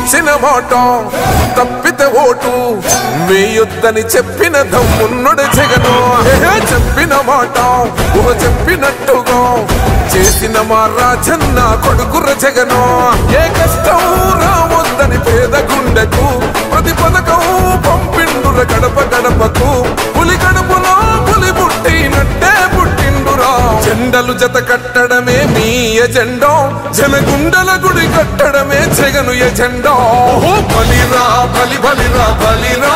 ఇచ్చిన మాట తప్పితే ఓటు వేయొద్దని చెప్పిన దమ్మున్నడు జగను చెప్పిన మాట చెప్పినట్టుగా చేసిన మా రాజన్న కొడుకుర జగను ఏ కష్టం రావద్దని పేద గుండెకు ప్రతి పథకం పంపిండుర గడప గడపకు పులి గడపలో పులి పుట్టినట్టే పుట్టిండురా జెండలు జత కట్టడమే మీ ఎజెండా జనగుండల గుడి కట్టడమే జగను ఎజెండా బలిరా బలి బలిరా బలిరా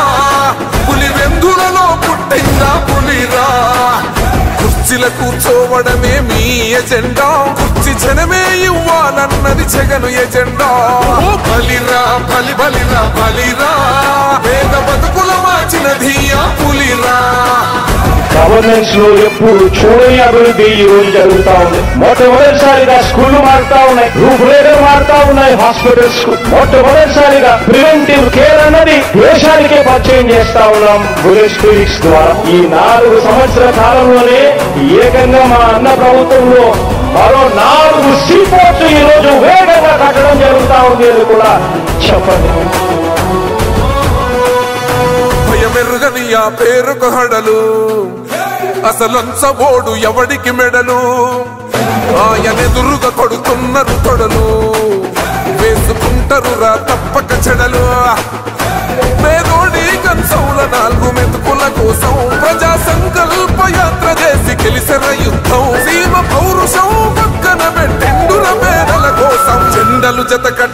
పులి వెందులలో పుట్టిందా పులిరా కుర్చీల కూర్చోవడమే మీ ఎజెండా కుర్చీ జనమే ఇవ్వాలన్నది జగను ఎజెండా బలిరా బలి బలిరా బలిరా పేద బతుకుల మార్చినది ఆ పులిరా గవర్నెన్స్ లో ఎప్పుడు చూడని అభివృద్ధి ఈ రోజు జరుగుతా ఉంది. మొట్టమొదటిసారిగా స్కూళ్లు మారుతా ఉన్నాయి, రూపురేఖలు మారుతా ఉన్నాయి, హాస్పిటల్స్ మొట్టమొదటిసారిగా ప్రివెంటివ్ కేర్ అన్నది దేశానికే పరిచయం చేస్తా ఉన్నాం బుల్లెట్ క్లినిక్స్ ద్వారా. ఈ 4 సంవత్సరాల కాలంలోనే ఏకంగా మా అన్న ప్రభుత్వంలో మరో 4 సీపోర్ట్స్ ఈ రోజు వేగంగా కట్టడం జరుగుతా ఉంది అని కూడా చెప్పండి. మెరుగని ఆ పేరుకు హడలు అసలంచబోడు ఎవడికి మెడలు ఆయనెదురుగా కొడుతున్నారు తొడలు వేసుకుంటారు రా తప్పక చెడలు పేదోడి కంచంల 4 మెతుకుల కోసం ప్రజా సంకల్ప యాత్ర చేసి గెలిసిన యుద్ధం సీమ పౌరుషం పక్కన పెట్టిండుల పేదల కోసం జెండలు జత